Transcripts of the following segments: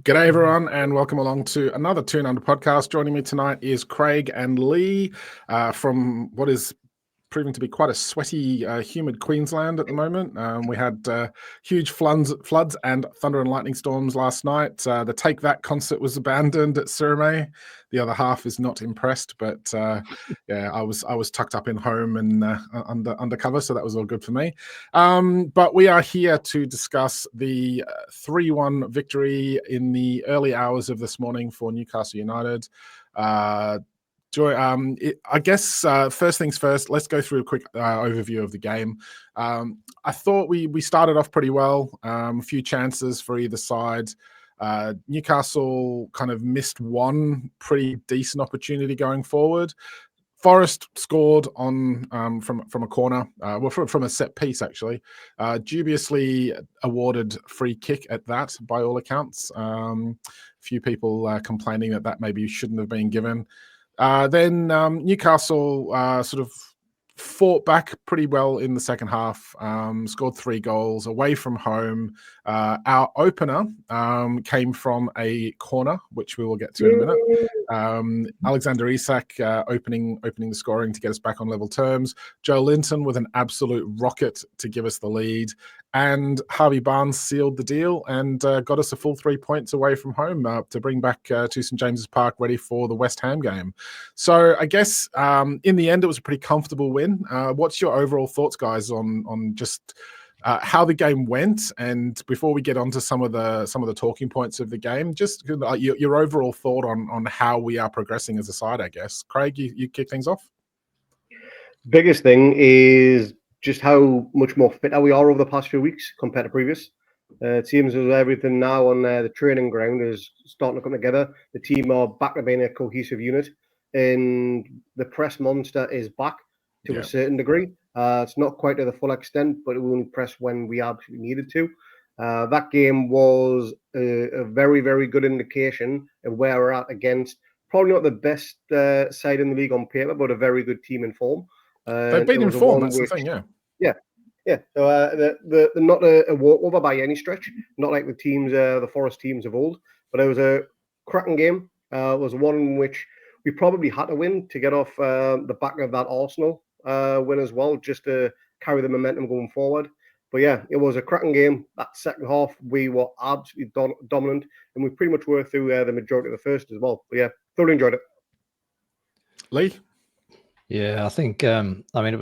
G'day everyone and welcome along to another Toon Under podcast. Joining me tonight is Craig and Lee from what is proving to be quite a sweaty, humid Queensland at the moment. We had huge floods and thunder and lightning storms last night. The Take That concert was abandoned at Surrey. The other half is not impressed, but yeah, I was tucked up in home and undercover, so that was all good for me. But we are here to discuss the 3-1 victory in the early hours of this morning for Newcastle United. I guess first things first, let's go through a quick overview of the game. I thought we started off pretty well, a few chances for either side. Newcastle kind of missed one pretty decent opportunity going forward. Forest scored on from a corner, from a set piece actually. Dubiously awarded free kick at that, by all accounts. Few people complaining that maybe shouldn't have been given. Then Newcastle sort of fought back pretty well in the second half, scored 3 goals away from home. Our opener came from a corner, which we will get to in a minute. Alexander Isak opening the scoring to get us back on level terms. Joelinton with an absolute rocket to give us the lead. And Harvey Barnes sealed the deal and got us a full 3 points away from home to bring back to St James's Park ready for the West Ham game. So I guess in the end, it was a pretty comfortable win. What's your overall thoughts, guys, on just how the game went? And before we get on to some of the talking points of the game, just your overall thought on how we are progressing as a side, I guess. Craig, you kick things off. Biggest thing is just how much more fit we are over the past few weeks compared to previous. It seems as everything now on the training ground is starting to come together. The team are back to being a cohesive unit, and the press monster is back to a certain degree. It's not quite to the full extent, but it will only press when we absolutely needed to. That game was a very, very good indication of where we're at against probably not the best side in the league on paper, but a very good team in form. They've been in form, that's the thing, yeah. So they're not a walkover by any stretch, not like the Forest teams of old, but it was a cracking game. It was one in which we probably had to win to get off the back of that Arsenal win as well, just to carry the momentum going forward. But yeah, it was a cracking game. That second half, we were absolutely dominant, and we pretty much worked through the majority of the first as well. But yeah, thoroughly enjoyed it. Lee? Yeah, I think, it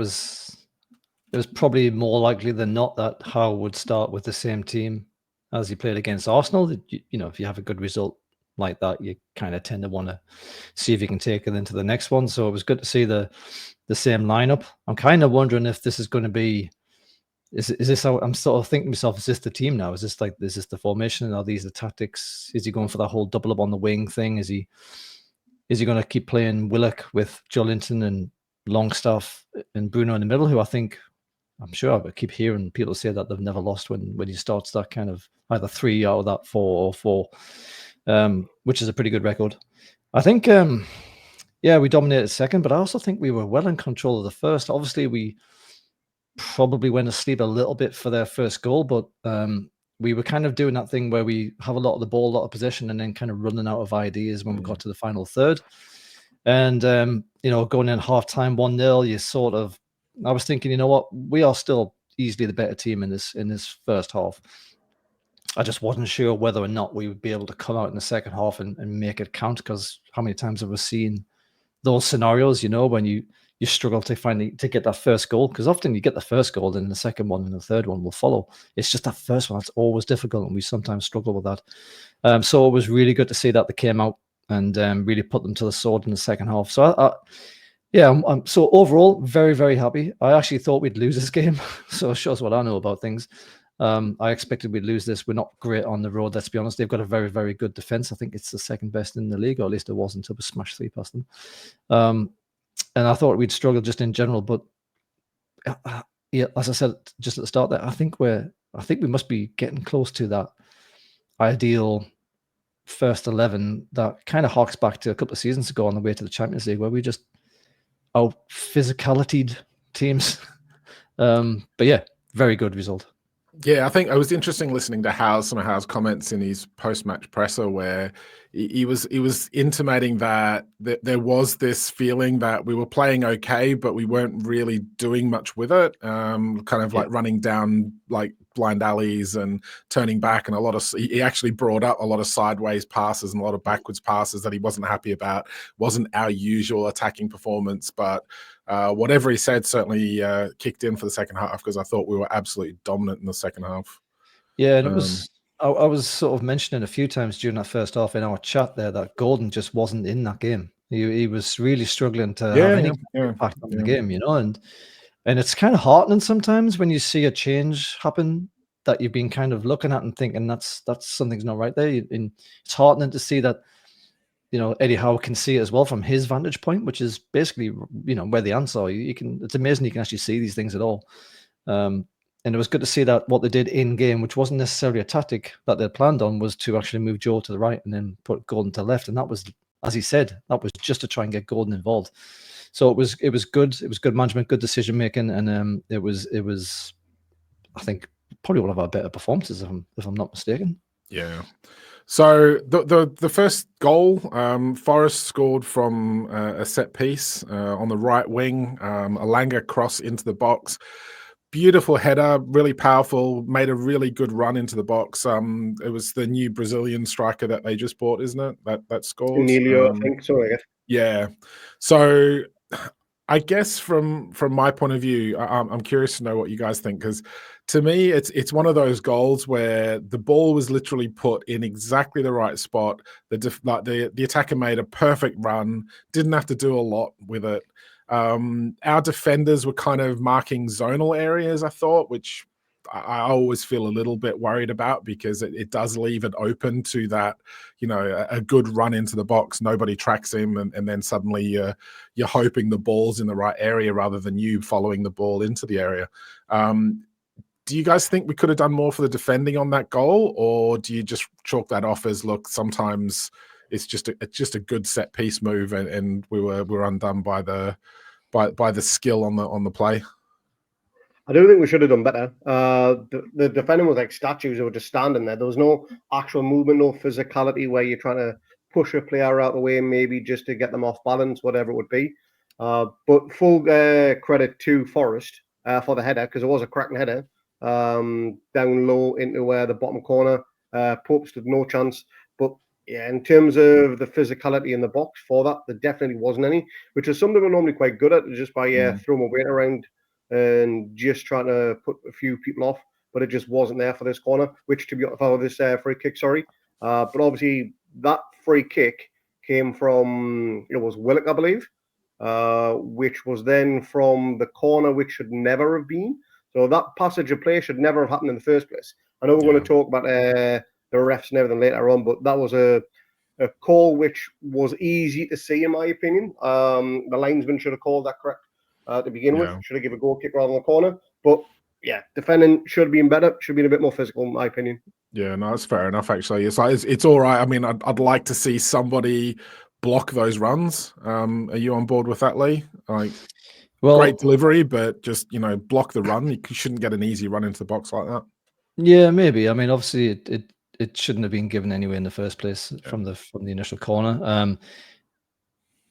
was probably more likely than not that Howe would start with the same team as he played against Arsenal. If you have a good result like that, you kind of tend to want to see if you can take it into the next one. So it was good to see the same lineup. I'm kind of wondering if this is going to be, is this how I'm sort of thinking to myself, is this the team now? Is this the formation? Are these the tactics? Is he going for that whole double up on the wing thing? Is he going to keep playing Willock with Joelinton and Longstaff and Bruno in the middle, who I'm sure I keep hearing people say that they've never lost when he starts that kind of either 3 out of that 4 or 4, which is a pretty good record. I think, we dominated second, but I also think we were well in control of the first. Obviously, we probably went asleep a little bit for their first goal, but we were kind of doing that thing where we have a lot of the ball, a lot of possession, and then kind of running out of ideas when we got to the final third. And, going in half-time 1-0, I was thinking, you know what, we are still easily the better team in this first half. I just wasn't sure whether or not we would be able to come out in the second half and make it count, because how many times have we seen those scenarios, when you struggle to get that first goal, because often you get the first goal, then the second one and the third one will follow. It's just that first one that's always difficult, and we sometimes struggle with that. So it was really good to see that they came out and really put them to the sword in the second half. So so overall, very, very happy. I actually thought we'd lose this game, so it shows what I know about things. I expected we'd lose this. We're not great on the road, let's be honest. They've got a very, very good defense. I think it's the second best in the league, or at least it was until we smashed 3 past them. And I thought we'd struggle just in general, but as I said just at the start there, I think we must be getting close to that ideal first 11 that kind of harks back to a couple of seasons ago on the way to the Champions League, where we just out physicalitied teams. But yeah, very good result. Yeah, I think it was interesting listening to some of Howe's comments in his post-match presser, where he was intimating that there was this feeling that we were playing okay, but we weren't really doing much with it. Kind of like running down like blind alleys and turning back, and he actually brought up a lot of sideways passes and a lot of backwards passes that he wasn't happy about. Wasn't our usual attacking performance, but whatever he said certainly kicked in for the second half, because I thought we were absolutely dominant in the second half. Yeah, and it was. I was sort of mentioning a few times during that first half in our chat there that Gordon just wasn't in that game. He was really struggling to have any impact on the game, you know, and it's kind of heartening sometimes when you see a change happen that you've been kind of looking at and thinking that's something's not right there. And it's heartening to see that, you know, Eddie Howe can see it as well from his vantage point, which is basically, you know, where the ants are. You can. It's amazing you can actually see these things at all. And it was good to see that what they did in game, which wasn't necessarily a tactic that they'd planned on, was to actually move Joe to the right and then put Gordon to the left. And that was, as he said, that was just to try and get Gordon involved. So it was good. It was good management, good decision making, and it was I think probably one of our better performances, if I'm not mistaken. Yeah. So the first goal, Forest scored from a set piece on the right wing, a Langer cross into the box. Beautiful header, really powerful, made a really good run into the box. It was the new Brazilian striker that they just bought, isn't it? That scored. Emilio, I think, so I guess. Yeah. So I guess from my point of view, I'm curious to know what you guys think, because to me, it's one of those goals where the ball was literally put in exactly the right spot. The attacker made a perfect run, didn't have to do a lot with it. Our defenders were kind of marking zonal areas, I thought, which I always feel a little bit worried about, because it does leave it open to that, you know, a good run into the box, nobody tracks him, and then suddenly you're hoping the ball's in the right area rather than you following the ball into the area. Do you guys think we could have done more for the defending on that goal, or do you just chalk that off as, look, sometimes it's just a good set piece move, and we were undone by the skill on the play? I do think we should have done better. The defending was like statues who were just standing there. There was no actual movement, no physicality where you're trying to push a player out the way, maybe just to get them off balance, whatever it would be. But full credit to Forest for the header, because it was a cracking header. Down low into the bottom corner. Pope stood no chance. But yeah, in terms of the physicality in the box for that, there definitely wasn't any, which is something we're normally quite good at, just by throwing a weight around and just trying to put a few people off. But it just wasn't there for this corner, which to be for this free kick, sorry. But obviously that free kick came from, it was Willock, I believe, which was then from the corner, which should never have been. So that passage of play should never have happened in the first place. I know we're going to talk about the refs and everything later on, but that was a call which was easy to see, in my opinion. The linesman should have called that correct to begin with. Should have given a goal kick rather than the corner. But yeah, defending should have been better. Should have been a bit more physical, in my opinion. Yeah, no, that's fair enough. Actually, it's all right. I mean, I'd like to see somebody block those runs. Are you on board with that, Lee? Like, well, great delivery, but just, you know, block the run. You shouldn't get an easy run into the box like that. Yeah, maybe. I mean, obviously, it shouldn't have been given anyway in the first place from the initial corner.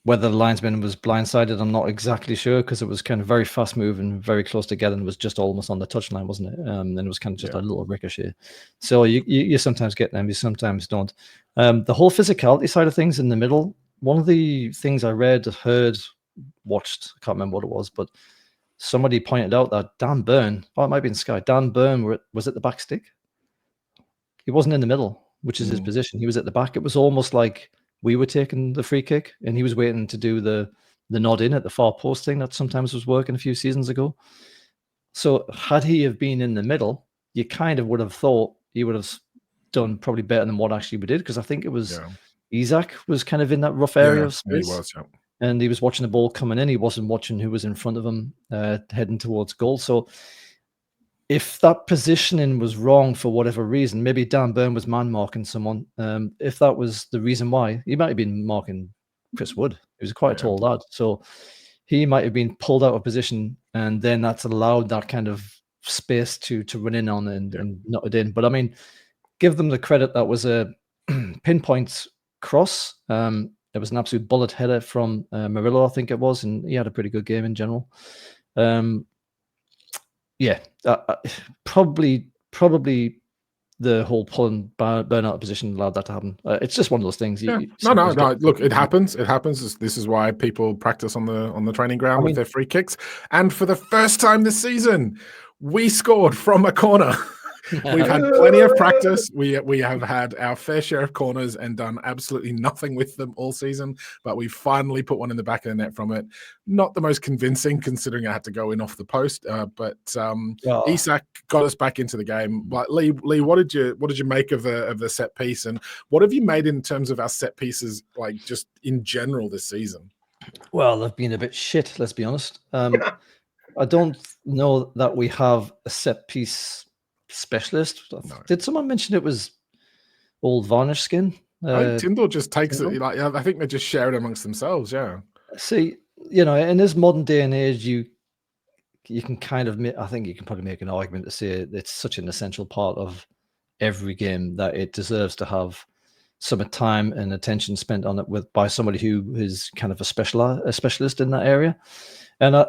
Whether the linesman was blindsided, I'm not exactly sure, because it was kind of very fast moving, very close together, and was just almost on the touchline, wasn't it? And it was kind of just a little ricochet. So you sometimes get them, you sometimes don't. The whole physicality side of things in the middle, one of the things I read, heard, watched, I can't remember what it was, but somebody pointed out that Dan Burn, it might be in Sky, Dan Burn was at the back stick. He wasn't in the middle, which is his position. He was at the back. It was almost like we were taking the free kick and he was waiting to do the nod in at the far post thing that sometimes was working a few seasons ago. So had he have been in the middle, you kind of would have thought he would have done probably better than what actually we did, because I think it was Isak was kind of in that rough area of space. He was, and he was watching the ball coming in. He wasn't watching who was in front of him heading towards goal. So if that positioning was wrong for whatever reason, maybe Dan Burn was man marking someone. If that was the reason why, he might have been marking Chris Wood. He was quite a tall lad. So he might have been pulled out of position, and then that's allowed that kind of space to run in on and knock it in. But I mean, give them the credit. That was a pinpoint cross. It was an absolute bullet header from Murillo, I think it was, and he had a pretty good game in general. Probably the whole pulling burnout position allowed that to happen. It's just one of those things. No. Look, it happens. It happens. This is why people practice on the training ground with their free kicks. And for the first time this season, we scored from a corner. We've had plenty of practice. We have had our fair share of corners and done absolutely nothing with them all season. But we finally put one in the back of the net from it. Not the most convincing, considering I had to go in off the post. But Isak got us back into the game. But Lee, what did you make of the set piece, and what have you made in terms of our set pieces, like just in general this season? Well, they've been a bit shit. Let's be honest. I don't know that we have a set piece specialist. No. Did someone mention it was old varnish skin? Tyndall just takes it. Like, I think they just share it amongst themselves. Yeah. See, in this modern day and age, you can kind of, I think you can probably make an argument to say it's such an essential part of every game that it deserves to have some time and attention spent on it by somebody who is kind of a specialist in that area. And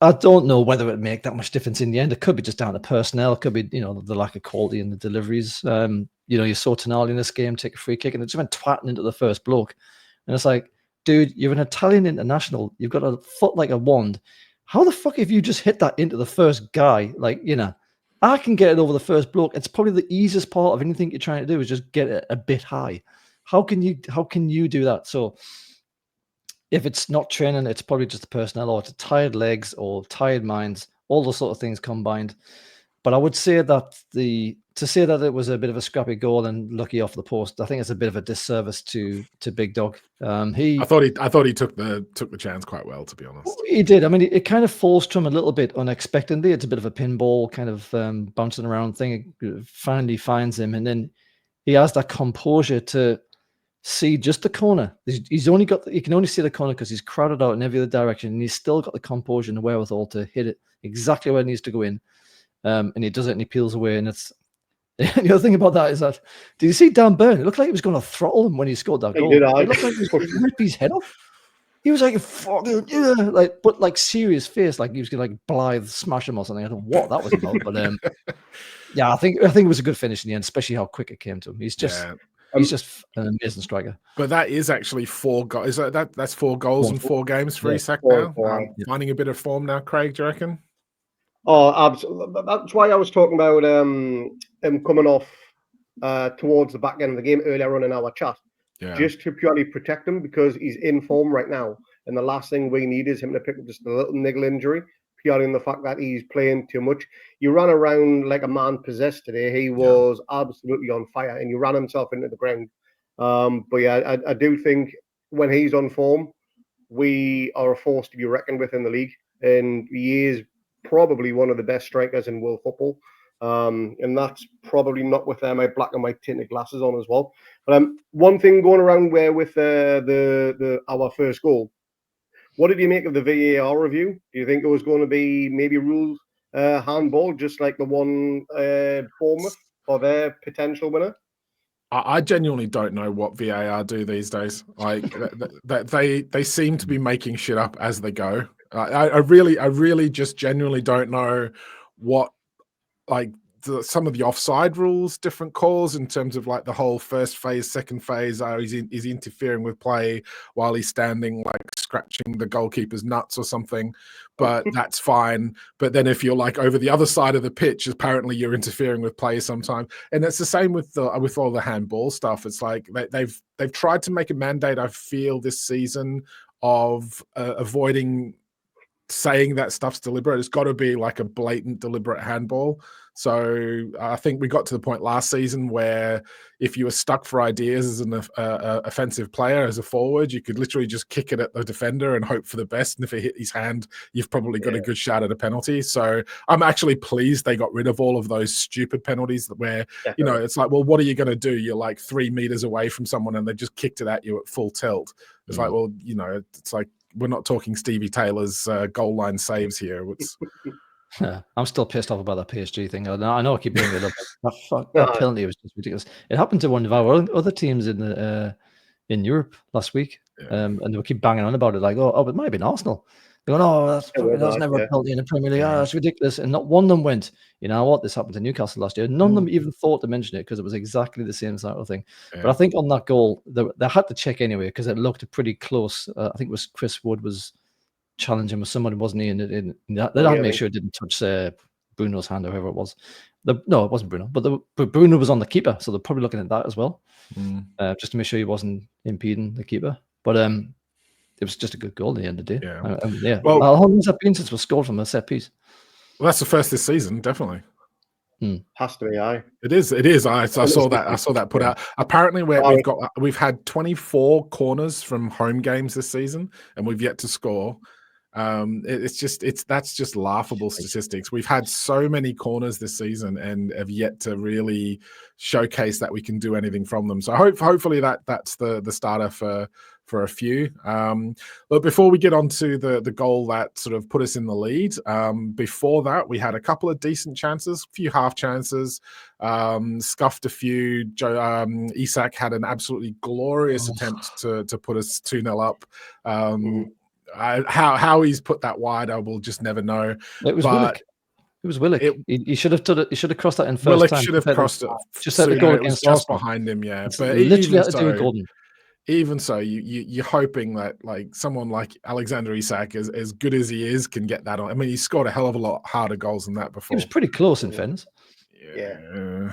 I don't know whether it would make that much difference in the end. It could be just down to personnel. It could be, the lack of quality in the deliveries. You saw Tonali in this game take a free kick and it just went twatting into the first bloke. And it's like, dude, you're an Italian international. You've got a foot like a wand. How the fuck have you just hit that into the first guy? Like, I can get it over the first bloke. It's probably the easiest part of anything you're trying to do is just get it a bit high. How can you do that? So if it's not training, it's probably just the personnel, or it's tired legs or tired minds, all those sort of things combined. But I would say that to say that it was a bit of a scrappy goal and lucky off the post, I think it's a bit of a disservice to Big Dog. I thought he took the chance quite well, to be honest. He did. I mean, it kind of falls to him a little bit unexpectedly. It's a bit of a pinball kind of bouncing around thing. It finally finds him, and then he has that composure to see just the corner. He can only see the corner because he's crowded out in every other direction, and he's still got the composure and the wherewithal to hit it exactly where it needs to go in. And he does it and he peels away. And it's the other thing about that is that, did you see Dan Burn? It looked like he was going to throttle him when he scored that goal. It looked like he was going to rip his head off. He was like, fucking, but serious face, like he was going to Blythe smash him or something. I don't know what that was about, but I think it was a good finish in the end, especially how quick it came to him. He's just an amazing striker. But that is actually 4 goals. That's 4 goals in 4 games for Isak now. Finding a bit of form now, Craig, do you reckon? Oh, absolutely. That's why I was talking about him coming off towards the back end of the game earlier on in our chat. Yeah. Just to purely protect him, because he's in form right now. And the last thing we need is him to pick up just a little niggle injury, purely in the fact that he's playing too much. You ran around like a man possessed today. He was absolutely on fire, and he ran himself into the ground. I do think when he's on form, we are a force to be reckoned with in the league. And he is probably one of the best strikers in world football. And that's probably not with my black and white tinted glasses on as well. But one thing going around with our first goal, what did you make of the VAR review? Do you think it was going to be maybe ruled handball, just like the one Bournemouth for their potential winner? I genuinely don't know what VAR do these days. Like they seem to be making shit up as they go. I really just genuinely don't know what, like, some of the offside rules, different calls in terms of like the whole first phase, second phase. He's interfering with play while he's standing, like scratching the goalkeeper's nuts or something. But that's fine. But then if you're like over the other side of the pitch, apparently you're interfering with play sometimes. And it's the same with all the handball stuff. It's like they've tried to make a mandate, I feel, this season of avoiding saying that stuff's deliberate. It's got to be like a blatant, deliberate handball. So I think we got to the point last season where if you were stuck for ideas as an offensive player, as a forward, you could literally just kick it at the defender and hope for the best. And if it hit his hand, you've probably got a good shot at a penalty. So I'm actually pleased they got rid of all of those stupid penalties where, it's like, well, what are you going to do? You're like 3 meters away from someone and they just kicked it at you at full tilt. It's like, well, it's like, we're not talking Stevie Taylor's goal line saves here. I'm still pissed off about that PSG thing. I know I keep bringing it up. That penalty was just ridiculous. It happened to one of our other teams in Europe last week, and they keep banging on about it, like, oh, it might have been Arsenal. They're going, oh, that's never a penalty in the Premier League. Oh, that's ridiculous. And not one of them went, you know what, this happened to Newcastle last year. None of them even thought to mention it because it was exactly the same sort of thing. Yeah. But I think on that goal, they had to check anyway because it looked pretty close. I think it was Chris Wood was challenging with someone, wasn't he? They had to make sure it didn't touch Bruno's hand or whoever it was. No, it wasn't Bruno, but Bruno was on the keeper, so they're probably looking at that as well, just to make sure he wasn't impeding the keeper. But it was just a good goal at the end of the day. Yeah. Well, how long has that been since we scored from a set piece? Well, that's the first this season, definitely. Has to be, aye. It is. I saw that put out. Apparently, we've had 24 corners from home games this season, and we've yet to score. That's just laughable statistics. We've had so many corners this season and have yet to really showcase that we can do anything from them. So hopefully that's the starter for a few. But before we get on to the goal that sort of put us in the lead, before that we had a couple of decent chances, a few half chances, scuffed a few. Isak had an absolutely glorious attempt to put us 2-0 up. How he's put that wide, I will just never know. It was Willock. It was Willock. He should have done it. He should have crossed that in first Willock time. Should have crossed it. Just let it go against just behind him. Yeah, but literally had to do with Gordon. Even so, you're hoping that like someone like Alexander Isak, as good as he is, can get that on. I mean, he scored a hell of a lot harder goals than that before. He was pretty close in fairness. Yeah.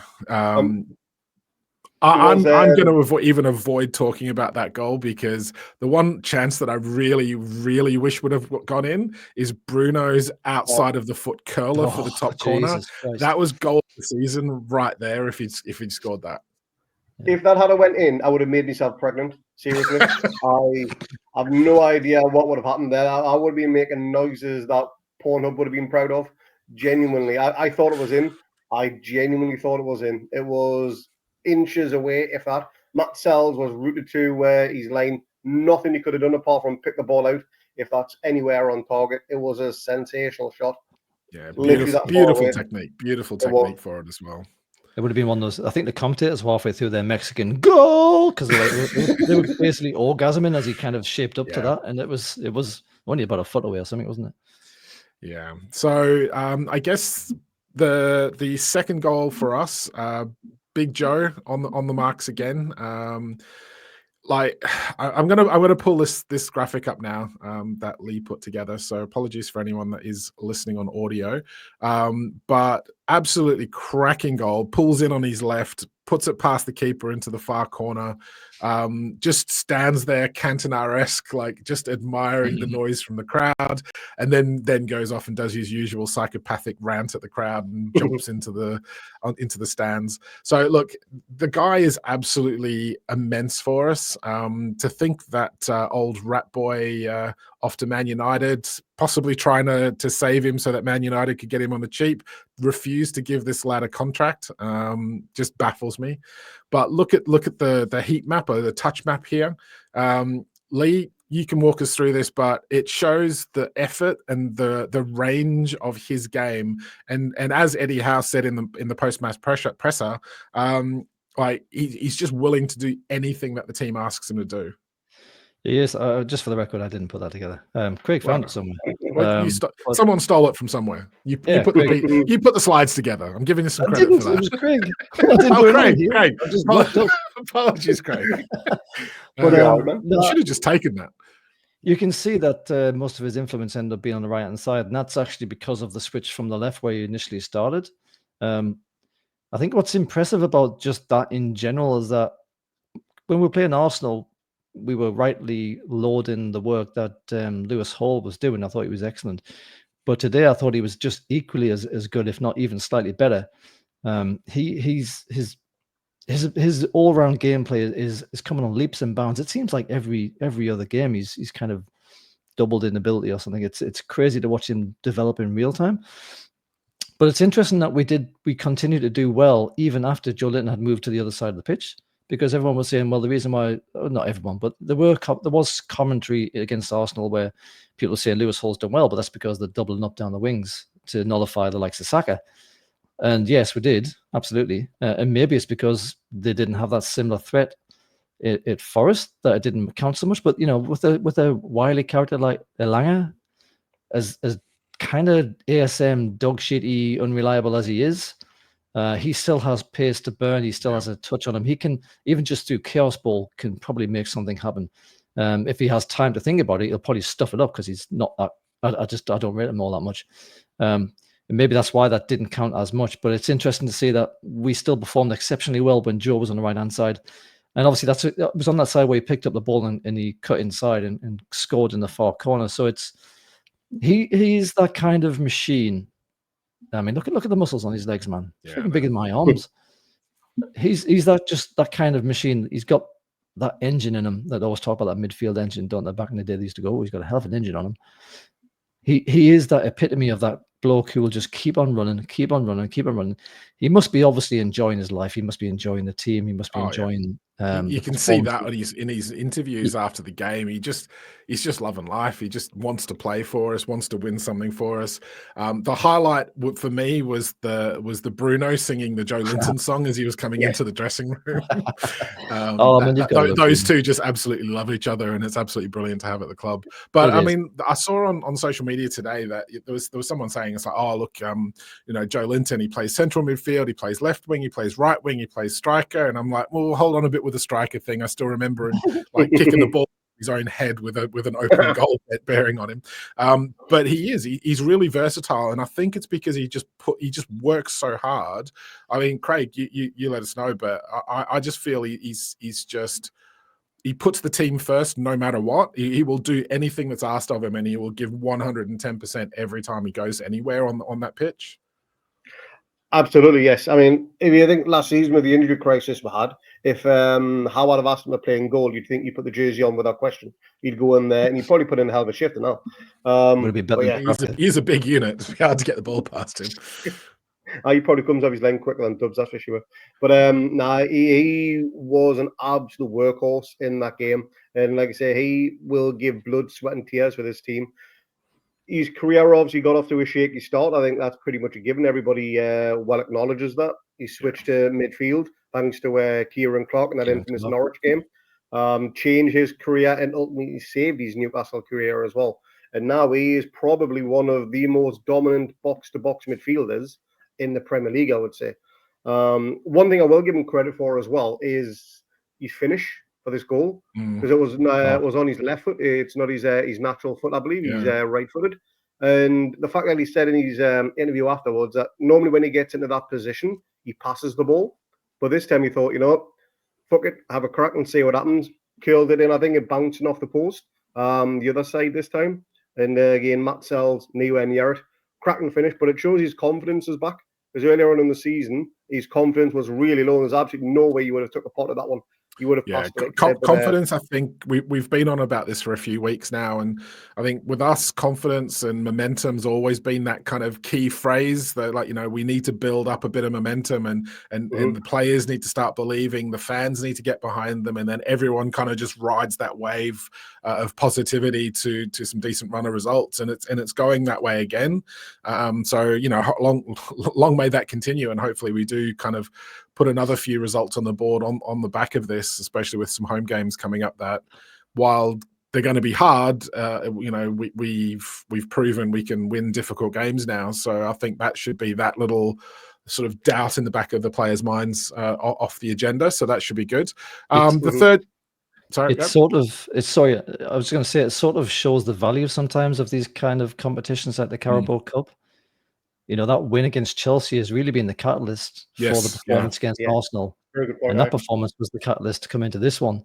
I'm going to avoid talking about that goal because the one chance that I really, really wish would have gone in is Bruno's outside of the foot curler for the top corner. That was goal of the season right there if he'd scored that. If that had went in, I would have made myself pregnant. Seriously. I have no idea what would have happened there. I would have been making noises that Pornhub would have been proud of. Genuinely. I thought it was in. I genuinely thought it was in. It was inches away, if that. Matt Sells was rooted to where he's laying. Nothing he could have done apart from pick the ball out. If that's anywhere on target, it was a sensational shot. Yeah, beautiful technique. Beautiful technique for it as well. It would have been one of those. I think the commentators were halfway through their Mexican goal because they were basically orgasming as he kind of shaped up to that, and it was only about a foot away or something, wasn't it? Yeah. So I guess the second goal for us. Big Joe on the marks again. I'm gonna pull this graphic up now that Lee put together. So apologies for anyone that is listening on audio. But absolutely cracking goal. Pulls in on his left, puts it past the keeper into the far corner. Just stands there Cantona-esque, like just admiring the noise from the crowd, and then goes off and does his usual psychopathic rant at the crowd and jumps into the stands. So look, the guy is absolutely immense for us. To think that old rat boy off to Man United, possibly trying to save him so that Man United could get him on the cheap, refused to give this lad a contract, just baffles me. But look at the heat map or the touch map here. Lee, you can walk us through this, but it shows the effort and the range of his game. And as Eddie Howe said in the post-match presser, like he's just willing to do anything that the team asks him to do. Yes, just for the record, I didn't put that together. Craig found it somewhere. Someone stole it from somewhere. You put the slides together. I'm giving you some credit for that. It was Craig. Craig. Apologies, Craig. You should have just taken that. You can see that most of his influence ended up being on the right-hand side, and that's actually because of the switch from the left where he initially started. I think what's impressive about just that in general is that when we were playing Arsenal, we were rightly lauding the work that Lewis Hall was doing. I thought he was excellent. But today I thought he was just equally as good, if not even slightly better. His all-round gameplay is coming on leaps and bounds. It seems like every other game he's kind of doubled in ability or something. It's crazy to watch him develop in real time. But it's interesting that we continued to do well even after Joelinton had moved to the other side of the pitch. Because everyone was saying, well, the reason why, not everyone, but there was commentary against Arsenal where people were saying Lewis Hall's done well, but that's because they're doubling up down the wings. to nullify the likes of Saka. And yes, we did, absolutely. And maybe it's because they didn't have that similar threat at Forest that it didn't count so much. But with a wily character like Elanga, as kind of ASM dog shitty, unreliable as he is, he still has pace to burn. He still has a touch on him. He can, even just through chaos ball, can probably make something happen. If he has time to think about it, he'll probably stuff it up because he's not that. I don't rate him all that much. And maybe that's why that didn't count as much. But it's interesting to see that we still performed exceptionally well when Joe was on the right hand side. And obviously that was on that side where he picked up the ball and he cut inside and scored in the far corner. So he's that kind of machine. I mean, look at the muscles on his legs, man. It's freaking bigger than my arms. He's that kind of machine. He's got that engine in him that I always talk about, that midfield engine, don't they? Back in the day they used to go, he's got a hell of an engine on him. He is that epitome of that bloke who will just keep on running. He must be obviously enjoying his life. He must be enjoying the team. He must be enjoying. You can see that in his interviews after the game. He's just loving life. He just wants to play for us, wants to win something for us. The highlight for me was the Bruno singing the Joelinton song as he was coming into the dressing room. Those two just absolutely love each other, and it's absolutely brilliant to have at the club. But I mean, I saw on social media today that there was someone saying, it's like, oh look, Joelinton, he plays central midfield, he plays left wing, he plays right wing, he plays striker, and I'm like, well, hold on a bit with the striker thing. I still remember him like kicking the ball in his own head with an open goal bearing on him. But he's really versatile, and I think it's because he just works so hard. I mean, Craig, you let us know, but I just feel he puts the team first no matter what. He will do anything that's asked of him, and he will give 110% every time he goes anywhere on that pitch. Absolutely, yes. I mean, if you think last season with the injury crisis we had, if Howe had asked him to play in goal, you'd think you put the jersey on without question. He'd go in there and he'd probably put in a hell of a shift now. He's a big unit. It's hard to get the ball past him. He probably comes off his line quicker than Dubs, that's for sure. But he was an absolute workhorse in that game. And like I say, he will give blood, sweat and tears for this team. His career obviously got off to a shaky start. I think that's pretty much a given. Everybody well acknowledges that. He switched to midfield thanks to Kieran Clark in that infamous Norwich game. Changed his career and ultimately saved his Newcastle career as well. And now he is probably one of the most dominant box-to-box midfielders in the Premier League, I would say. One thing I will give him credit for as well is his finish for this goal, because it was on his left foot. It's not his natural foot, I believe. He's right-footed. And the fact that he said in his interview afterwards that normally when he gets into that position, he passes the ball. But this time he thought, fuck it, have a crack and see what happens. Curled it in, I think it bouncing off the post. The other side this time. And again, Matt Sells, nowhere near it. Cracking finish, but it shows his confidence is back. Because earlier on in the season, his confidence was really low. There's absolutely no way you would have took a pot of that one. You would have passed it. Confidence, I think we've been on about this for a few weeks now. And I think with us, confidence and momentum's always been that kind of key phrase that, like, we need to build up a bit of momentum and the players need to start believing, the fans need to get behind them. And then everyone kind of just rides that wave of positivity to some decent run of results. And it's going that way again. So, long may that continue. And hopefully we do kind of put another few results on the board on the back of this, especially with some home games coming up that, while they're going to be hard, we've proven we can win difficult games now. So I think that should be that little sort of doubt in the back of the players' minds off the agenda. So that should be good. The third. Sorry, I was going to say, it sort of shows the value sometimes of these kind of competitions like the Carabao Cup. That win against Chelsea has really been the catalyst for the performance against Arsenal. Very good point, and that performance was the catalyst to come into this one.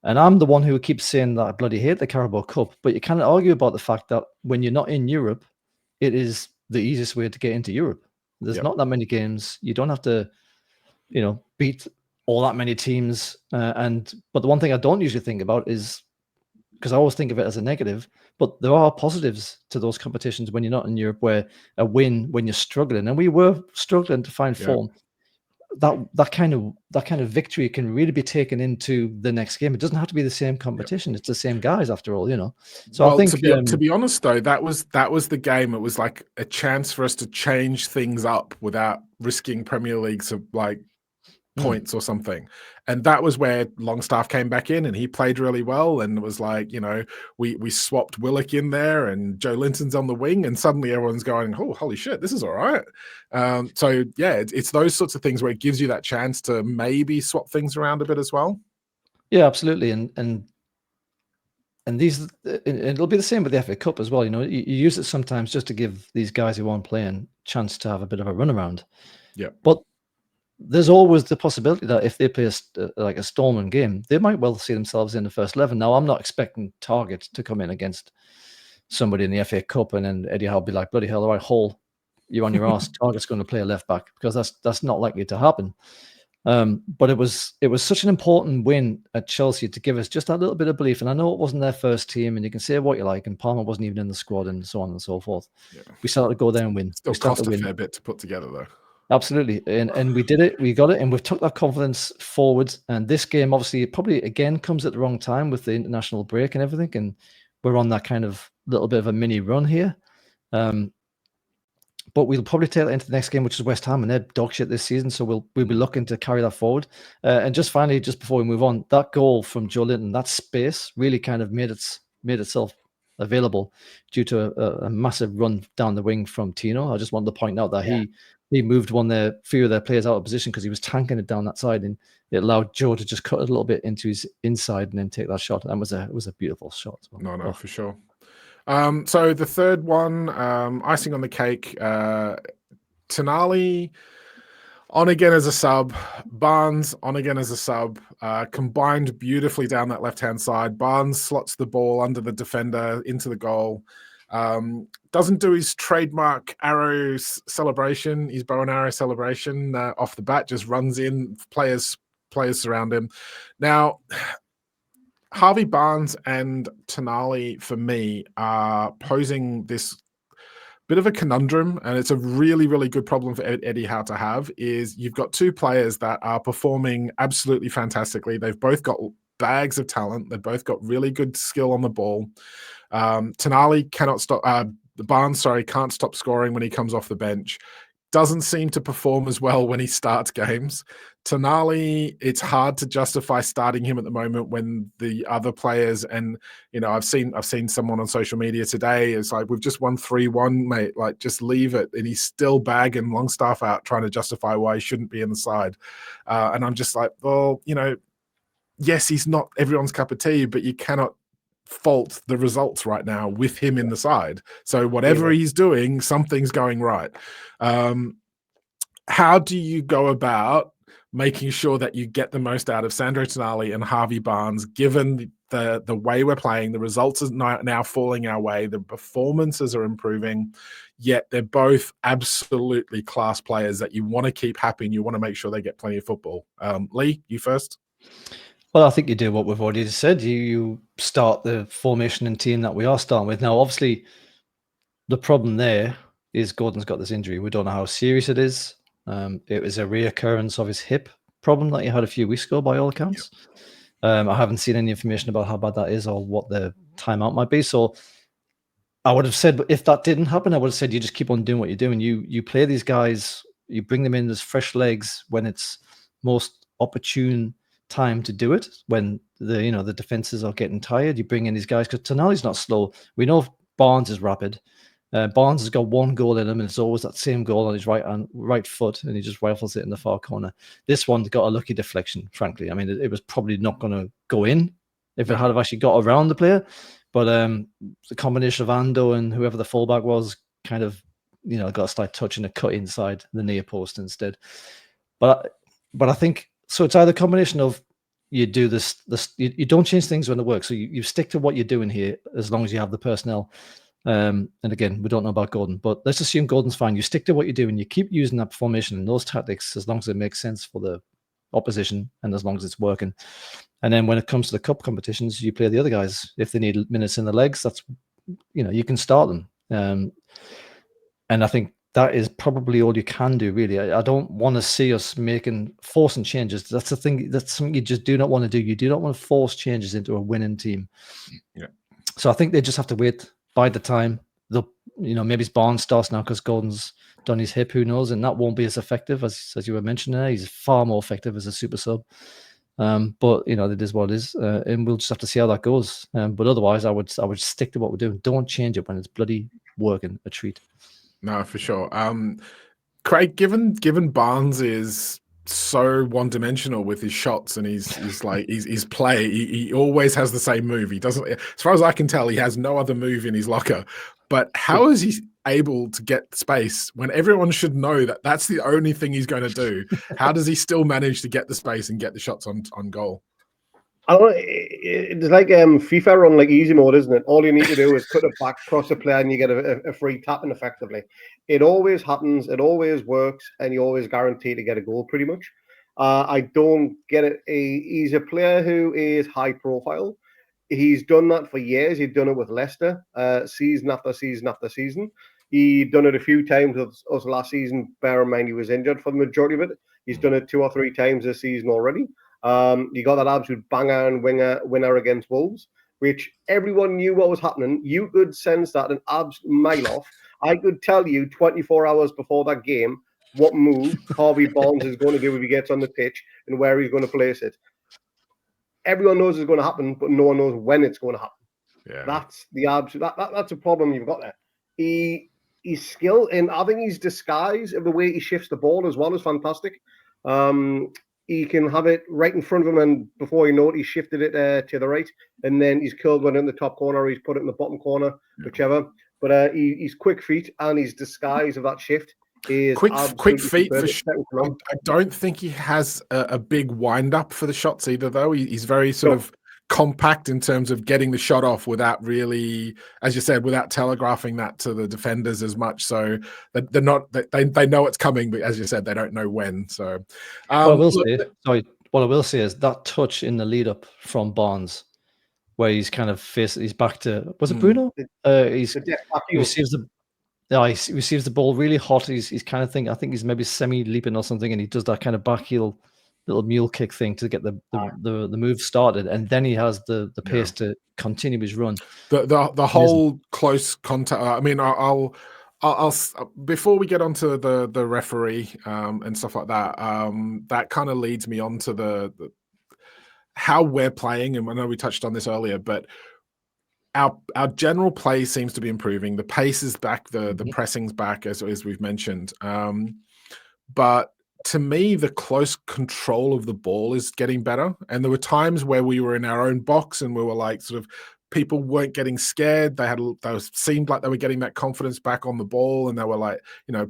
And I'm the one who keeps saying that I bloody hate the Carabao Cup, but you can't argue about the fact that when you're not in Europe, it is the easiest way to get into Europe. There's not that many games. You don't have to, beat all that many teams. But the one thing I don't usually think about is, because I always think of it as a negative, but there are positives to those competitions when you're not in Europe, where a win when you're struggling, and we were struggling to find form. that kind of victory can really be taken into the next game. It doesn't have to be the same competition. It's the same guys after all, So well, I think to be honest though, that was the game. It was like a chance for us to change things up without risking Premier League points or something. And that was where Longstaff came back in and he played really well. And it was like, we swapped Willock in there and Joelinton's on the wing and suddenly everyone's going, oh, holy shit, this is all right. So yeah, it's those sorts of things where it gives you that chance to maybe swap things around a bit as well. Yeah, absolutely. And these, it'll be the same with the FA Cup as well. You use it sometimes just to give these guys who aren't playing a chance to have a bit of a run around. Yeah. But there's always the possibility that if they play like a Storming game, they might well see themselves in the first 11. Now, I'm not expecting Target to come in against somebody in the FA Cup and then Eddie Howe be like, bloody hell, all right, Hull, you're on your arse. Target's going to play a left back, because that's not likely to happen. But it was such an important win at Chelsea to give us just that little bit of belief. And I know it wasn't their first team, and you can say what you like, and Palmer wasn't even in the squad and so on and so forth. Yeah. We started to go there and win. Still cost a fair bit to put together though. Absolutely. And we did it. We got it. And we've took that confidence forward. And this game, obviously, probably, again, comes at the wrong time with the international break and everything. And we're on that kind of little bit of a mini run here. But we'll probably take that into the next game, which is West Ham, and they're dog shit this season. So we'll be looking to carry that forward. And just finally, just before we move on, that goal from Joelinton, that space really kind of made itself available due to a massive run down the wing from Tino. I just wanted to point out that he moved few of their players out of position because he was tanking it down that side, and it allowed Joe to just cut it a little bit into his inside and then take that shot. And it was a beautiful shot as well. No, for sure. So the third one, icing on the cake, Tonali on again as a sub, Barnes on again as a sub, combined beautifully down that left-hand side. Barnes slots the ball under the defender into the goal. Doesn't do his trademark arrow celebration, his bow and arrow celebration off the bat, just runs in, players surround him. Now, Harvey Barnes and Tonali, for me, are posing this bit of a conundrum, and it's a really, really good problem for Eddie Howe to have, is you've got two players that are performing absolutely fantastically. They've both got bags of talent. They've both got really good skill on the ball. Tonali cannot stop... Barnes, can't stop scoring when he comes off the bench. Doesn't seem to perform as well when he starts games. Tonali, it's hard to justify starting him at the moment when the other players, and I've seen someone on social media today, it's like, we've just won 3-1, mate, like, just leave it. And he's still bagging Longstaff out, trying to justify why he shouldn't be in the side. And I'm just like, well, yes, he's not everyone's cup of tea, but you cannot fault the results right now with him in the side. So whatever he's doing, something's going right. How do you go about making sure that you get the most out of Sandro Tonali and Harvey Barnes, given the way we're playing? The results are now falling our way, the performances are improving, yet they're both absolutely class players that you want to keep happy and you want to make sure they get plenty of football. Lee, you first. Well, I think you do what we've already said. You start the formation and team that we are starting with. Now, obviously, the problem there is Gordon's got this injury. We don't know how serious it is. It was a reoccurrence of his hip problem that he had a few weeks ago, by all accounts. I haven't seen any information about how bad that is or what the timeout might be. So I would have said, if that didn't happen, I would have said, you just keep on doing what you're doing. You play these guys, you bring them in as fresh legs when it's most opportune time to do it, when the defenses are getting tired. You bring in these guys, because Tonali's not slow. We know Barnes is rapid. Barnes has got one goal in him, and it's always that same goal on his right foot, and he just rifles it in the far corner. This one's got a lucky deflection, frankly. I mean, it was probably not going to go in if it had actually got around the player. But the combination of Ando and whoever the fullback was kind of, got a slight touch and a cut inside the near post instead. But I think, so it's either a combination of you do this you don't change things when it works. So you stick to what you're doing here as long as you have the personnel. And again, we don't know about Gordon, but let's assume Gordon's fine. You stick to what you're doing. You keep using that formation and those tactics as long as it makes sense for the opposition and as long as it's working. And then when it comes to the cup competitions, you play the other guys. If they need minutes in the legs, that's, you can start them. And I think that is probably all you can do, really. I don't want to see us forcing changes. That's the thing. That's something you just do not want to do. You do not want to force changes into a winning team. Yeah. So I think they just have to wait. By the time maybe Barnes starts now because Gordon's done his hip. Who knows? And that won't be as effective as you were mentioning there. He's far more effective as a super sub. But it is what it is, and we'll just have to see how that goes. But otherwise, I would stick to what we're doing. Don't change it when it's bloody working a treat. No, for sure. Craig, given Barnes is so one-dimensional with his shots and his play, he always has the same move. He doesn't, as far as I can tell, he has no other move in his locker. But how is he able to get space when everyone should know that that's the only thing he's going to do? How does he still manage to get the space and get the shots on goal? I don't know. It's like FIFA on like easy mode, isn't it? All you need to do is cut it back, cross a player, and you get a free tapping effectively. It always happens. It always works, and you always guarantee to get a goal pretty much. I don't get it. He's a player who is high profile. He's done that for years. He'd done it with Leicester, season after season after season. He'd done it a few times with us last season. Bear in mind, he was injured for the majority of it. He's done it 2 or 3 times this season already. You got that absolute banger and winner against Wolves, which everyone knew what was happening. You could sense that an absolute mile off. I could tell you 24 hours before that game what move Harvey Barnes is going to do if he gets on the pitch and where he's going to place it. Everyone knows it's going to happen, but no one knows when it's going to happen. Yeah. That's the absolute. That's a problem you've got there. His skill, and I think his disguise of the way he shifts the ball as well is fantastic. He can have it right in front of him, and before you know it, he shifted it to the right, and then he's curled one in the top corner, or he's put it in the bottom corner, whichever. But he's quick feet, and his disguise of that shift is quick feet for sure. I don't think he has a big wind up for the shots either, though. He's very sort of compact in terms of getting the shot off without really, as you said, without telegraphing that to the defenders as much. So they're not, they know it's coming, but as you said, they don't know when. So what I will say is that touch in the lead up from Barnes, where he's kind of he's back to, was it Bruno? He receives the ball really hot. He's kind of thinking, I think he's maybe semi-leaping or something, and he does that kind of back heel little mule kick thing to get the move started, and then he has the pace to continue his run. The whole close contact. I mean, I'll before we get onto the referee and stuff like that. That kind of leads me on to the how we're playing, and I know we touched on this earlier, but our general play seems to be improving. The pace is back, the pressing's back, as we've mentioned. But to me, the close control of the ball is getting better. And there were times where we were in our own box and we were like, sort of, people weren't getting scared. They seemed like they were getting that confidence back on the ball, and they were like,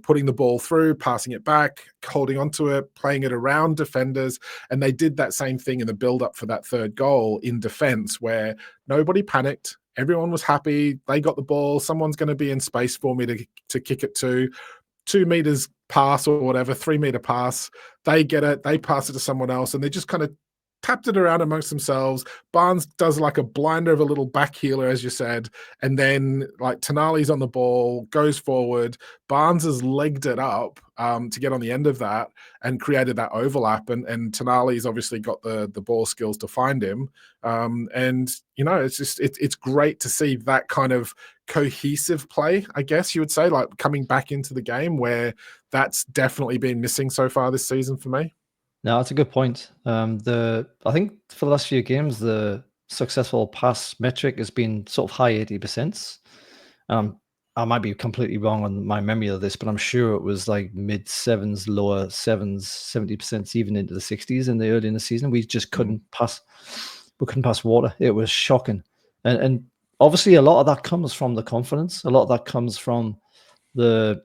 putting the ball through, passing it back, holding onto it, playing it around defenders. And they did that same thing in the build-up for that third goal in defense, where nobody panicked. Everyone was happy. They got the ball. Someone's going to be in space for me to kick it to. 2 meters pass or whatever, 3 meter pass. They get it. They pass it to someone else, and they just kind of tapped it around amongst themselves. Barnes does like a blinder of a little back healer, as you said, and then like Tonali's on the ball, goes forward. Barnes has legged it up to get on the end of that and created that overlap. And Tonali's obviously got the ball skills to find him. And it's great to see that kind of cohesive play, I guess you would say, like coming back into the game, where that's definitely been missing so far this season for me. No, that's a good point. I think for the last few games, the successful pass metric has been sort of high 80%. I might be completely wrong on my memory of this, but I'm sure it was like mid 7s, lower 7s, 70%, even into the 60s early in the season. We just couldn't pass. We couldn't pass water. It was shocking, and obviously a lot of that comes from the confidence. A lot of that comes from the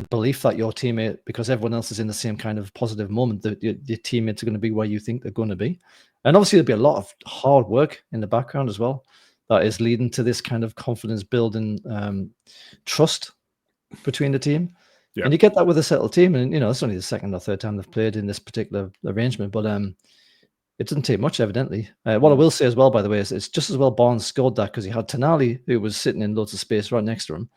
belief that your teammate, because everyone else is in the same kind of positive moment, that your teammates are going to be where you think they're going to be. And obviously there'll be a lot of hard work in the background as well that is leading to this kind of confidence building, trust between the team. Yeah. And you get that with a settled team. And, it's only the second or third time they've played in this particular arrangement, but it doesn't take much, evidently. What I will say as well, by the way, is it's just as well Barnes scored that because he had Tonali, who was sitting in loads of space right next to him.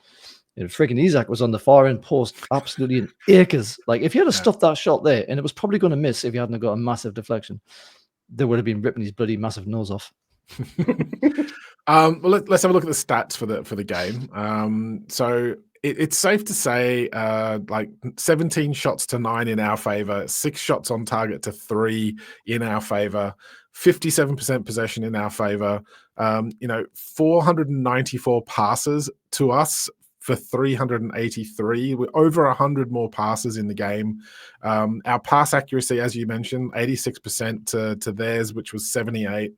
Freaking Isak was on the far end post, absolutely in acres. Like if you had stuffed that shot there, and it was probably going to miss if you hadn't got a massive deflection, they would have been ripping his bloody massive nose off. Well, let's have a look at the stats for the game. So it's safe to say, like 17 shots to 9 in our favor, 6 shots on target to 3 in our favor, 57% possession in our favor. 494 passes to us for 383. We're over 100 more passes in the game. Our pass accuracy, as you mentioned, 86% to theirs, which was 78.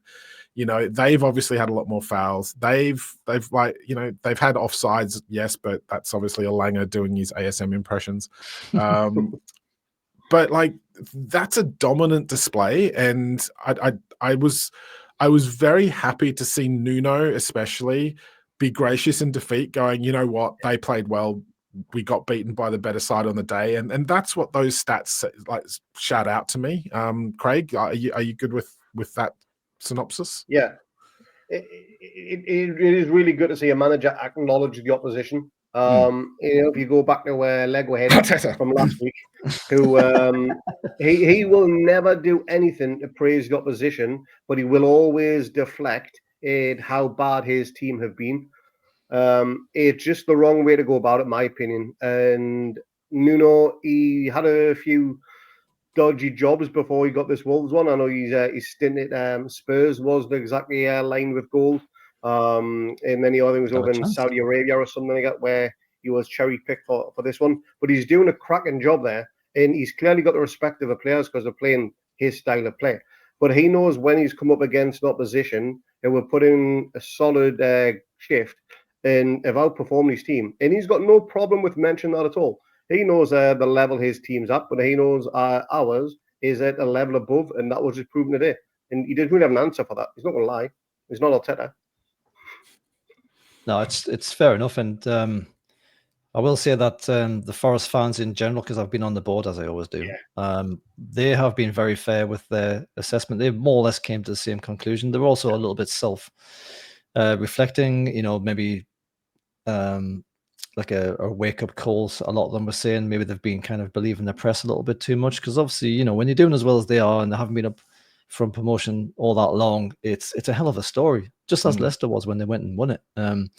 They've obviously had a lot more fouls. They've had offsides, yes, but that's obviously a Langer doing his ASM impressions. But like that's a dominant display, and I was very happy to see Nuno especially be gracious in defeat, going, you know what, they played well. We got beaten by the better side on the day, and that's what those stats like shout out to me. Craig, are you good with that synopsis? Yeah, it is really good to see a manager acknowledge the opposition. If you go back to Lego Head from last week, who he will never do anything to praise the opposition, but he will always deflect at how bad his team have been. It's just the wrong way to go about it, in my opinion. And Nuno, he had a few dodgy jobs before he got this Wolves one. I know his stint at Spurs wasn't exactly lined with gold. And then he was over in Saudi Arabia or something like that, where he was cherry picked for this one. But he's doing a cracking job there, and he's clearly got the respect of the players because they're playing his style of play. But he knows when he's come up against an opposition and will put in a solid shift and have outperformed his team. And he's got no problem with mentioning that at all. He knows the level his team's at, but he knows ours is at a level above, and that was just proven today. And he didn't really have an answer for that. He's not going to lie. He's not Arteta. No, it's fair enough. And I will say that the Forest fans in general, because I've been on the board, as I always do, they have been very fair with their assessment. They more or less came to the same conclusion. They're also a little bit self-reflecting, maybe like a wake-up calls. A lot of them were saying maybe they've been kind of believing the press a little bit too much, because obviously, when you're doing as well as they are and they haven't been up from promotion all that long, it's a hell of a story, just as Leicester was when they went and won it. And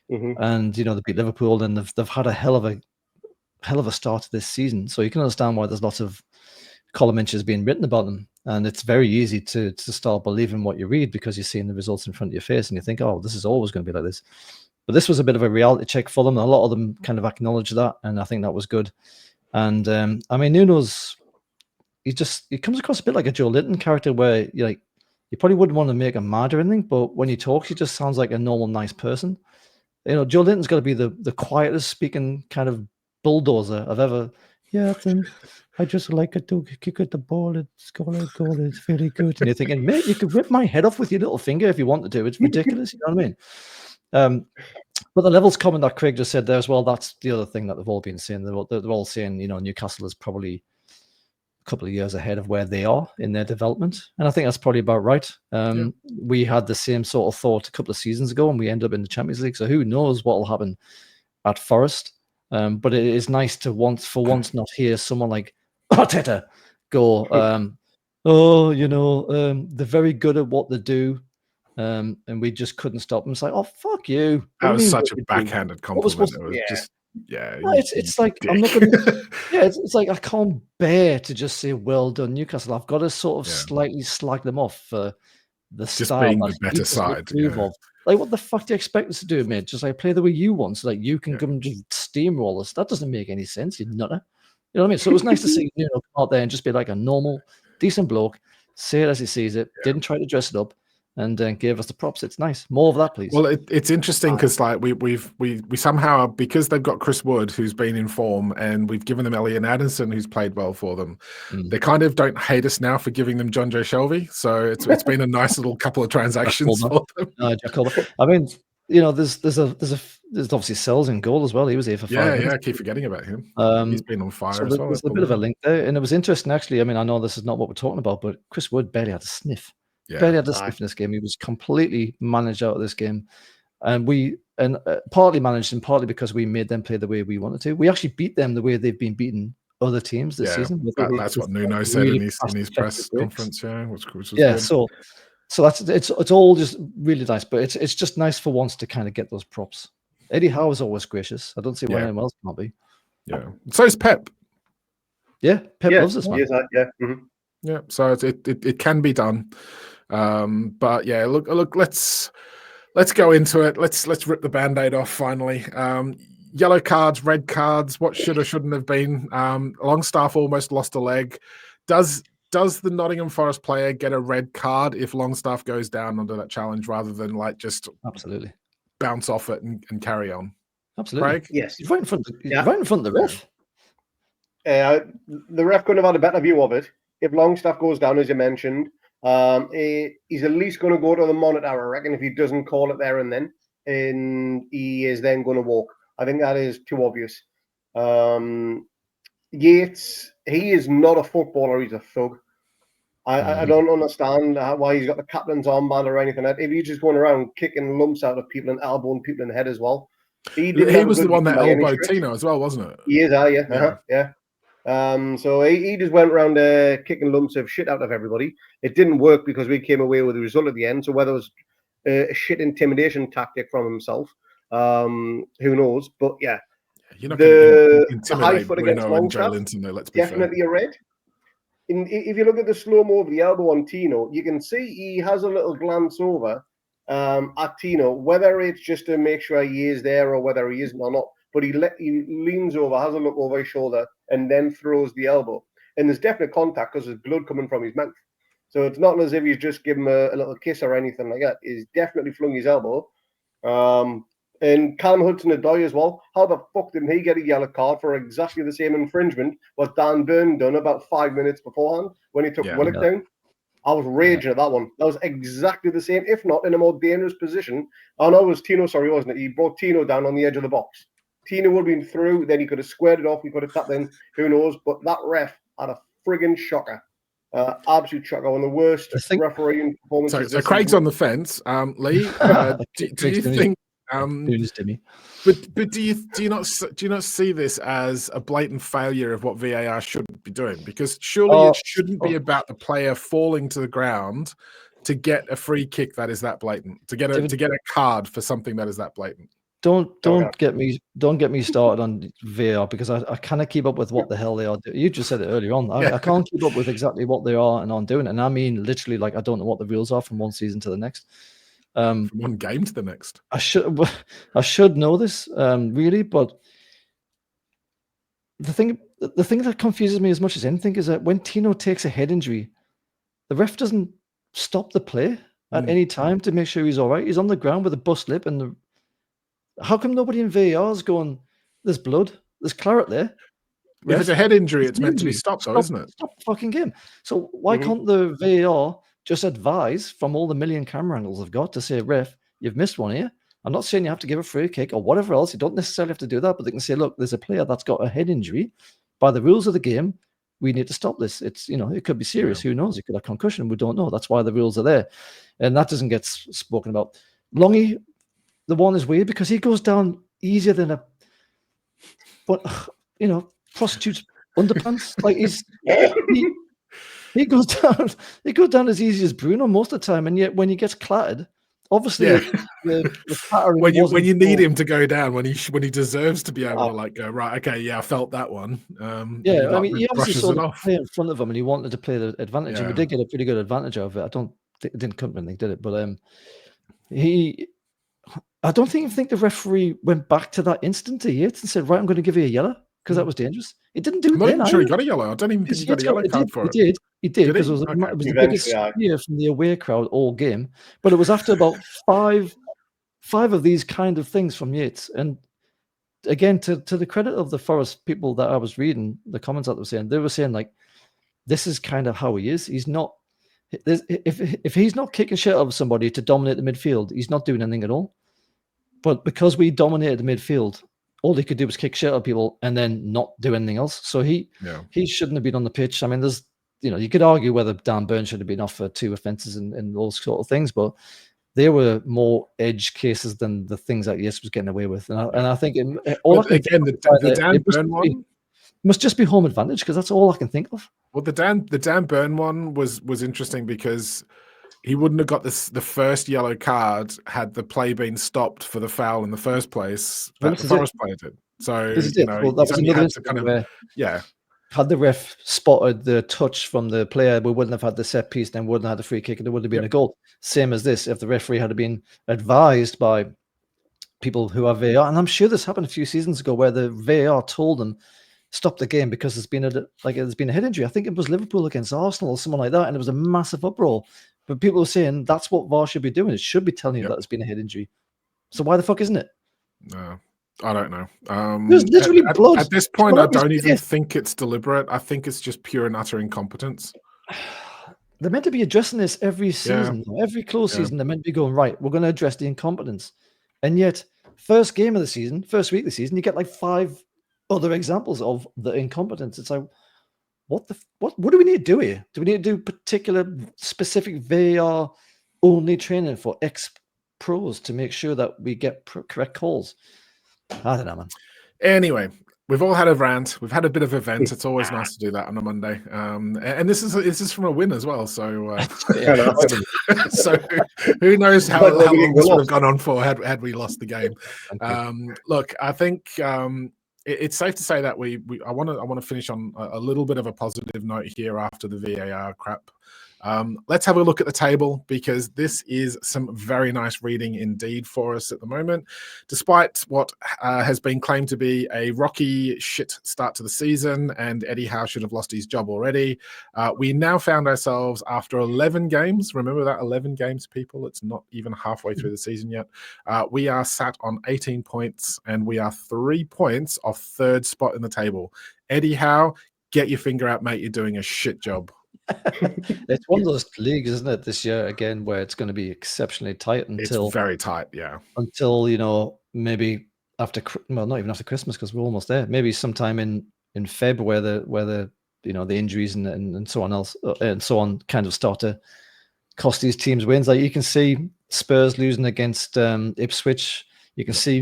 they beat Liverpool, and they've had a hell of a start to this season. So you can understand why there's lots of column inches being written about them, and it's very easy to start believing what you read because you're seeing the results in front of your face and you think, oh, this is always going to be like this. But this was a bit of a reality check for them. A lot of them kind of acknowledged that, and I think that was good. And Nuno's he comes across a bit like a Joelinton character, where you probably wouldn't want to make him mad or anything, but when he talks, he just sounds like a normal, nice person. Joelinton's got to be the quietest speaking kind of bulldozer I've ever. Yeah, I just like it to kick at the ball and score a goal. It's very good. And you're thinking, mate, you could rip my head off with your little finger if you wanted to. It's ridiculous. You know what I mean? But the levels comment that Craig just said there as well, that's the other thing that they've all been saying. They're all saying, Newcastle is probably a couple of years ahead of where they are in their development. And I think that's probably about right. We had the same sort of thought a couple of seasons ago, and we end up in the Champions League. So who knows what will happen at Forest. But it is nice to for once not hear someone like Arteta go, they're very good at what they do. And we just couldn't stop them. It's like, oh, fuck you. That was such a backhanded compliment. It was just, it's like, I'm not going to, it's like, I can't bear to just say, well done, Newcastle. I've got to sort of slightly slag them off for the just style. Being the better side. Of. Like, what the fuck do you expect us to do, mate? Just play the way you want, so you can come and just steamroll us. That doesn't make any sense, you nutter. You know what I mean? So it was nice to see come out there and just be like a normal, decent bloke, say it as he sees it, didn't try to dress it up, and gave us the props. It's nice. More of that, please. Well, it's interesting because we somehow, because they've got Chris Wood, who's been in form, and we've given them Elliot Addison, who's played well for them. They kind of don't hate us now for giving them John Joe Shelby. So it's been a nice little couple of transactions for them. I mean, there's obviously Sells in goal as well. He was here for 5 minutes. Yeah, I keep forgetting about him. He's been on fire as well. There's a bit of a link there, and it was interesting actually. I mean, I know this is not what we're talking about, but Chris Wood barely had a sniff. Barely had a sniff in this game. He was completely managed out of this game. And we and partly managed and partly because we made them play the way we wanted to. We actually beat them the way they've been beating other teams this season. That's what Nuno said in his press conference. Yeah, which was good. So it's all just really nice, but it's just nice for once to kind of get those props. Eddie Howe is always gracious. I don't see why anyone else can't be. Yeah, so is Pep. Yeah, Pep loves this man. Yeah, so it can be done. But yeah, look, let's go into it. Let's rip the Band-Aid off finally. Yellow cards, red cards, what should or shouldn't have been. Longstaff almost lost a leg. Does the Nottingham Forest player get a red card if Longstaff goes down under that challenge rather than like just absolutely bounce off it and carry on? Absolutely. Craig? Yes. He's right in front of the ref. The ref couldn't have had a better view of it. If Longstaff goes down, as you mentioned, he's at least going to go to the monitor, I reckon, if he doesn't call it there and then. And he is then going to walk. I think that is too obvious. Yates, he is not a footballer, he's a thug. I don't understand why he's got the captain's armband or anything. If he's just going around kicking lumps out of people and elbowing people in the head as well. He was the one that elbowed Tino as well, wasn't it? He is, yeah. So he just went around kicking lumps of shit out of everybody. It didn't work because we came away with the result at the end. So whether it was a shit intimidation tactic from himself, who knows? But yeah, you're not going to intimidate Bruno and Joelinton, let's be definitely fair. A red. If you look at the slow-mo of the elbow on Tino, you can see he has a little glance over at Tino, whether it's just to make sure he is there or whether he isn't or not. But he leans over, has a look over his shoulder, and then throws the elbow. And there's definite contact because there's blood coming from his mouth. So it's not as if he's just given him a little kiss or anything like that. He's definitely flung his elbow. And Callum Hudson-Odoi as well. How the fuck didn't he get a yellow card for exactly the same infringement what Dan Byrne done about 5 minutes beforehand when he took Willock down? I was raging at that one. That was exactly the same, if not in a more dangerous position. Oh no, it was Tino, sorry, wasn't it? He brought Tino down on the edge of the box. Tino would have been through, then he could have squared it off, he could have tapped in, who knows? But that ref had a friggin' shocker. Absolute shocker. One of the worst refereeing performances. So Craig's on the fence. Lee, do you think but do you not see this as a blatant failure of what VAR should be doing? Because surely it shouldn't be about the player falling to the ground to get a free kick that is that blatant, to get a card for something that is that blatant. Don't get me started on VAR because I cannot keep up with what the hell they are doing. You just said it earlier on. I can't keep up with exactly what they are and aren't doing. And I mean literally, like, I don't know what the rules are from one season to the next. From one game to the next. I should know this, really, but the thing that confuses me as much as anything is that when Tino takes a head injury, the ref doesn't stop the play at any time to make sure he's all right. He's on the ground with a bust lip, and how come nobody in VAR is going, there's blood, there's claret there? If it's a head injury, it's meant to be stopped, though, isn't it? Stop the fucking game. So why can't the VAR just advise from all the million camera angles I've got to say, ref, you've missed one here. I'm not saying you have to give a free kick or whatever else. You don't necessarily have to do that, but they can say, look, there's a player that's got a head injury. By the rules of the game, we need to stop this. It's, it could be serious. Who knows? It could have concussion. We don't know. That's why the rules are there. And that doesn't get spoken about. Longy, the one is weird because he goes down easier than prostitute's underpants. Like he goes down as easy as Bruno most of the time, and yet when he gets clattered, obviously the clattering when you need him to go down, when he deserves to be able to go right, okay, I felt that one. He obviously saw the play in front of him, and he wanted to play the advantage, and we did get a pretty good advantage of it. It didn't come when they did it, but I don't think the referee went back to that instant to Yates and said, right, I'm going to give you a yellow because that was dangerous. He didn't do it. I'm not sure he got a yellow. I don't even think he got a yellow card for it. He did because it was the biggest cheer from the away crowd all game. But it was after about five of these kind of things from Yates. And again, to the credit of the Forest people that I was reading, the comments that they were saying like, this is kind of how he is. He's not. If he's not kicking shit out of somebody to dominate the midfield, he's not doing anything at all. But because we dominated the midfield, all he could do was kick shit out of people and then not do anything else. So he shouldn't have been on the pitch. I mean, there's you could argue whether Dan Byrne should have been off for 2 offences and those sort of things, but they were more edge cases than the things that Yes was getting away with. And I think all I can again, think the Dan Burn one must just be home advantage, because that's all I can think of. Well, the Dan Burn one was interesting because he wouldn't have got the first yellow card had the play been stopped for the foul in the first place that the Forest player did. So This is it. Well, that he's was only another had to kind of where yeah. Had the ref spotted the touch from the player, we wouldn't have had the set piece, then wouldn't have had the free kick, and there would have been a goal. Same as this, if the referee had been advised by people who are VAR, and I'm sure this happened a few seasons ago where the VAR told them stop the game because there's been a head injury. I think it was Liverpool against Arsenal or someone like that, and it was a massive uproar. But people were saying that's what VAR should be doing. It should be telling you that there's been a head injury. So why the fuck isn't it? No. I don't know. There's literally blood. At this point, I don't even think it's deliberate. I think it's just pure and utter incompetence. They're meant to be addressing this every season. Every close season, they're meant to be going, right, we're going to address the incompetence. And yet, first week of the season, you get like 5 other examples of the incompetence. It's like, what do we need to do here? Do we need to do particular specific VAR only training for ex-pros to make sure that we get correct calls? I don't know, man. Anyway, we've all had a rant. We've had a bit of a vent. It's always nice to do that on a Monday. And this is from a win as well. So, so who knows how long this would have gone on for had we lost the game. Look, I think it's safe to say that I want to finish on a little bit of a positive note here after the VAR crap. Let's have a look at the table, because this is some very nice reading indeed for us at the moment. Despite what has been claimed to be a rocky shit start to the season, and Eddie Howe should have lost his job already, we now found ourselves after 11 games. Remember that 11 games, people? It's not even halfway through the season yet. We are sat on 18 points, and we are 3 points off third spot in the table. Eddie Howe, get your finger out, mate. You're doing a shit job. It's one of those leagues, isn't it, this year again, where it's going to be exceptionally tight until it's very tight, until maybe after, well, not even after Christmas, because we're almost there. Maybe sometime in February, where the injuries and so on kind of start to cost these teams wins. Like you can see Spurs losing against Ipswich. You can see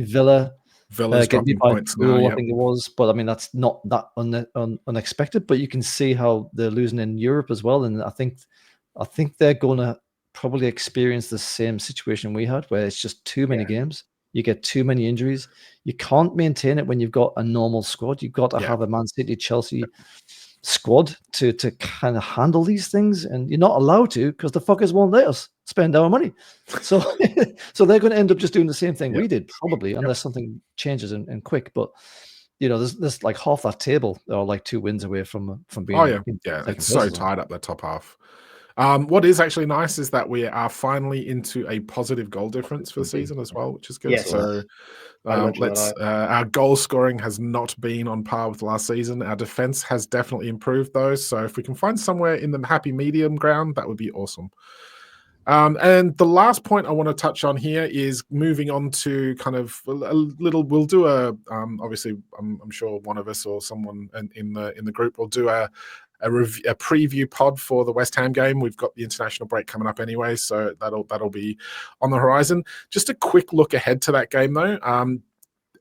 Villa's dropping points now. I think it was, but I mean that's not that unexpected. But you can see how they're losing in Europe as well, and I think they're going to probably experience the same situation we had, where it's just too many games. You get too many injuries. You can't maintain it when you've got a normal squad. You've got to have a Man City, Chelsea squad to kind of handle these things, and you're not allowed to, because the fuckers won't let us spend our money. So they're going to end up just doing the same thing we did, probably, unless something changes and quick. But there's like half that table are like 2 wins away from being. It's so tight up the top half. What is actually nice is that we are finally into a positive goal difference for the season as well, which is good. So our goal scoring has not been on par with last season. Our defense has definitely improved those. So if we can find somewhere in the happy medium ground, that would be awesome. And the last point I want to touch on here is moving on to kind of a little. We'll do obviously, I'm sure one of us or someone in the group will do a preview pod for the West Ham game. We've got the international break coming up anyway, so that'll be on the horizon. Just a quick look ahead to that game though.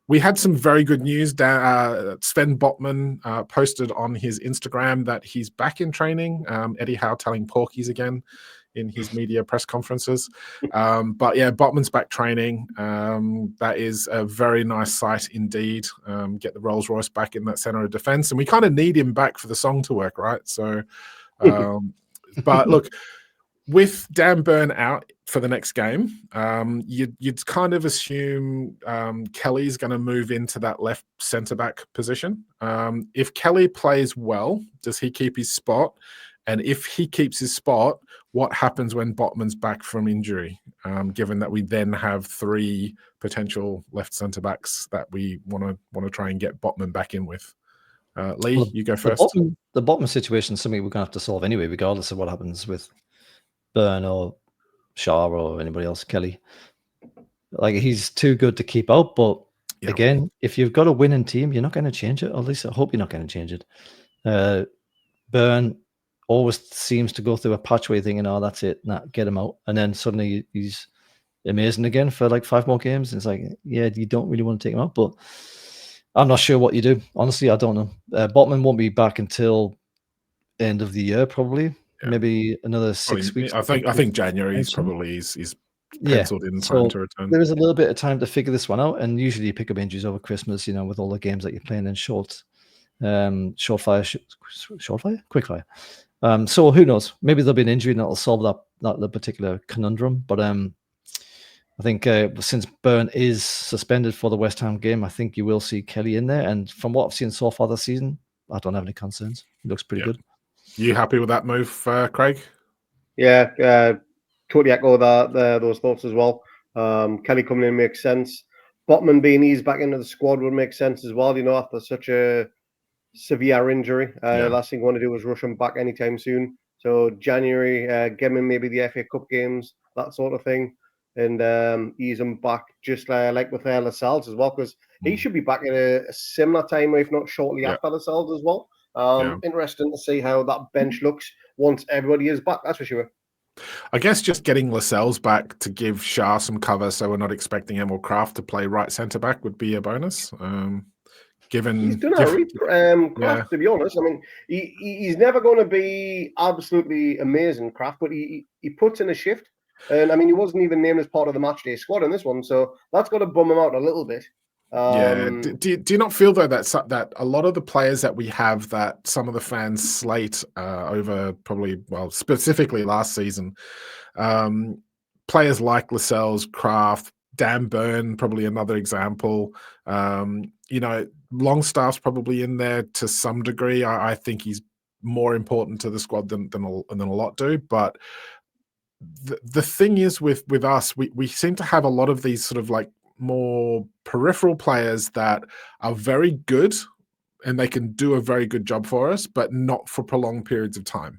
We had some very good news. Sven Botman posted on his Instagram that he's back in training. Eddie Howe telling porkies again in his media press conferences. But yeah, Botman's back training. That is a very nice sight indeed. Get the Rolls Royce back in that center of defense. And we kind of need him back for the song to work, right? So, but look, with Dan Burn out for the next game, you'd kind of assume Kelly's going to move into that left centre-back position. If Kelly plays well, does he keep his spot? And if he keeps his spot, what happens when Botman's back from injury? Given that we then have 3 potential left centre-backs that we want to try and get Botman back in with. Lee, you go first. The Botman situation is something we're going to have to solve anyway, regardless of what happens with Burn or Shaw or anybody else, Kelly. Like, he's too good to keep out. But again, if you've got a winning team, you're not going to change it. Or at least I hope you're not going to change it. Burn always seems to go through a patch where you're thinking, oh, that's it, get him out. And then suddenly he's amazing again for like 5 more games. And it's like, yeah, you don't really want to take him out, but I'm not sure what you do. Honestly, I don't know. Botman won't be back until end of the year, probably. Yeah. Maybe another 6 weeks. I think January is probably is penciled in for him to return. There is a little bit of time to figure this one out, and usually you pick up injuries over Christmas, with all the games that you're playing in quick fire. So who knows? Maybe there'll be an injury and that'll solve that particular conundrum. But I think since Byrne is suspended for the West Ham game, I think you will see Kelly in there. And from what I've seen so far this season, I don't have any concerns. He looks pretty good. You happy with that move, Craig? Yeah, totally echo those thoughts as well. Kelly coming in makes sense. Botman being eased back into the squad would make sense as well. After such a severe injury, last thing you want to do is rush him back anytime soon. So January, get him in maybe the FA Cup games, that sort of thing, and ease him back, just like with Lascelles as well, because he should be back at a similar time, if not shortly after Lascelles as well. Interesting to see how that bench looks once everybody is back. That's for sure. I guess just getting Lascelles back to give Shah some cover, so we're not expecting Emil Kraft to play right centre back, would be a bonus. Given he's done Kraft, to be honest. I mean, he's never going to be absolutely amazing, Kraft, but he puts in a shift. And I mean, he wasn't even named as part of the matchday squad in this one, so that's got to bum him out a little bit. Do you not feel though that a lot of the players that we have, that some of the fans slate over specifically last season, players like Lascelles, Kraft, Dan Byrne, probably another example. Longstaff's probably in there to some degree. I think he's more important to the squad than a lot do. But the thing is with us, we seem to have a lot of these sort of like more peripheral players that are very good and they can do a very good job for us, but not for prolonged periods of time.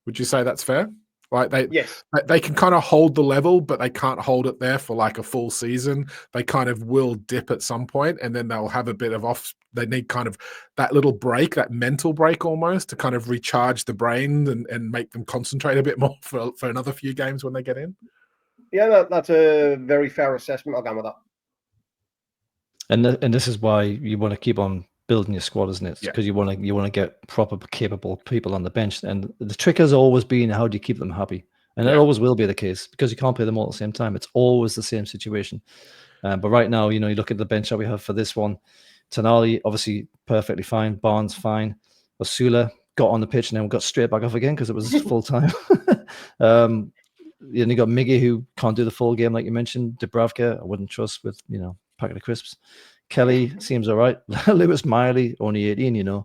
Would you say that's fair? Like they can kind of hold the level, but they can't hold it there for like a full season. They kind of will dip at some point, and then they'll have a bit of off. They need kind of that little break, that mental break almost, to kind of recharge the brain and make them concentrate a bit more for another few games when they get in. Yeah, that's a very fair assessment. I'll go with that. And this is why you want to keep on building your squad, isn't it? Because you want to get proper, capable people on the bench. And the trick has always been, how do you keep them happy? And it always will be the case, because you can't play them all at the same time. It's always the same situation. But right now, you look at the bench that we have for this one. Tonali, obviously, perfectly fine. Barnes, fine. Osula got on the pitch and then got straight back off again because it was full time. And you got Miggy, who can't do the full game, like you mentioned. Dubravka, I wouldn't trust with, packet of crisps. Kelly seems all right. Lewis Miley, only 18,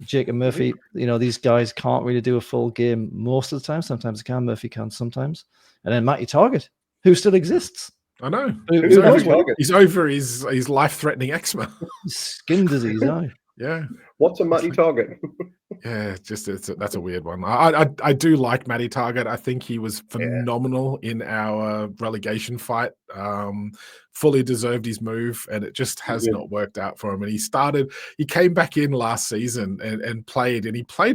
Jacob Murphy, these guys can't really do a full game most of the time. Sometimes they can. Murphy can sometimes. And then Matty Target, who still exists. I know. He's over his life-threatening eczema. Skin disease, Yeah. What's a Matty Target? Yeah, that's a weird one. I do like Matty Target. I think he was phenomenal in our relegation fight. Fully deserved his move, and it just has not worked out for him. And he came back in last season and played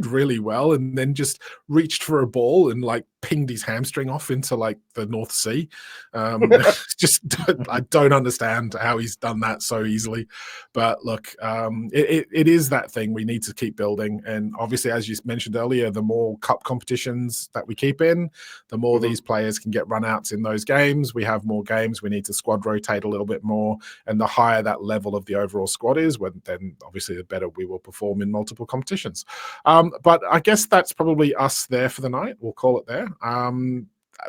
really well, and then just reached for a ball and like pinged his hamstring off into like the North Sea. I don't understand how he's done that so easily. But look, it is that thing we need to keep building. And obviously, as you mentioned earlier, the more cup competitions that we keep in, the more these players can get run-outs in those games. We have more games. We need to squad rotate a little bit more. And the higher that level of the overall squad is, then obviously the better we will perform in multiple competitions. But I guess that's probably us there for the night. We'll call it there.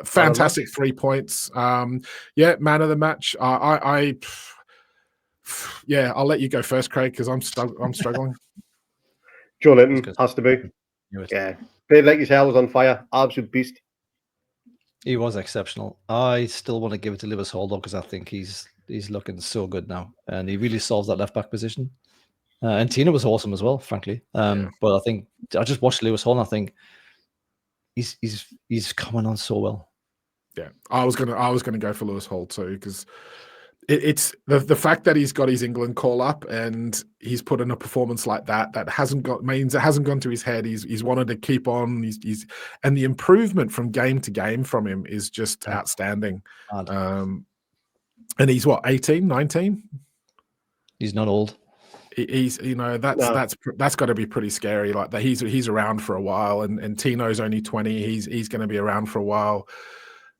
Fantastic 3 points. Man of the match. I'll let you go first, Craig, because I'm struggling. Joelinton has to be. Yeah, played like his hair was on fire. Absolute beast. He was exceptional. I still want to give it to Lewis Hall, though, because I think he's looking so good now, and he really solves that left back position. And Tina was awesome as well, frankly. But I think I just watched Lewis Hall, and I think he's coming on so well. Yeah, I was gonna go for Lewis Hall too, because it's the fact that he's got his England call up and he's put in a performance like that means it hasn't gone to his head. He's wanted to keep on. And the improvement from game to game from him is just outstanding. And he's what, 18, 19? He's not old. He's that's got to be pretty scary. Like that, he's around for a while, and Tino's only 20. He's going to be around for a while.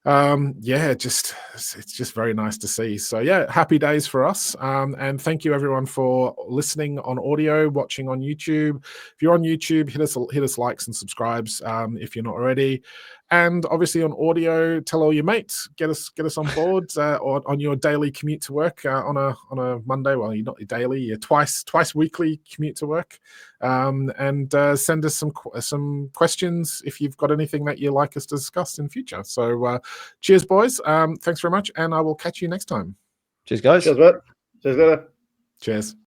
It's just very nice to see. So yeah, happy days for us. And thank you everyone for listening on audio, watching on YouTube. If you're on YouTube, hit us likes and subscribes if you're not already. And obviously on audio, tell all your mates, get us on board or on your daily commute to work on a Monday. Well, you're not daily, you're twice weekly commute to work. And send us some questions if you've got anything that you'd like us to discuss in future. So cheers, boys. Thanks very much, and I will catch you next time. Cheers, guys. Cheers, mate. Cheers later. Cheers.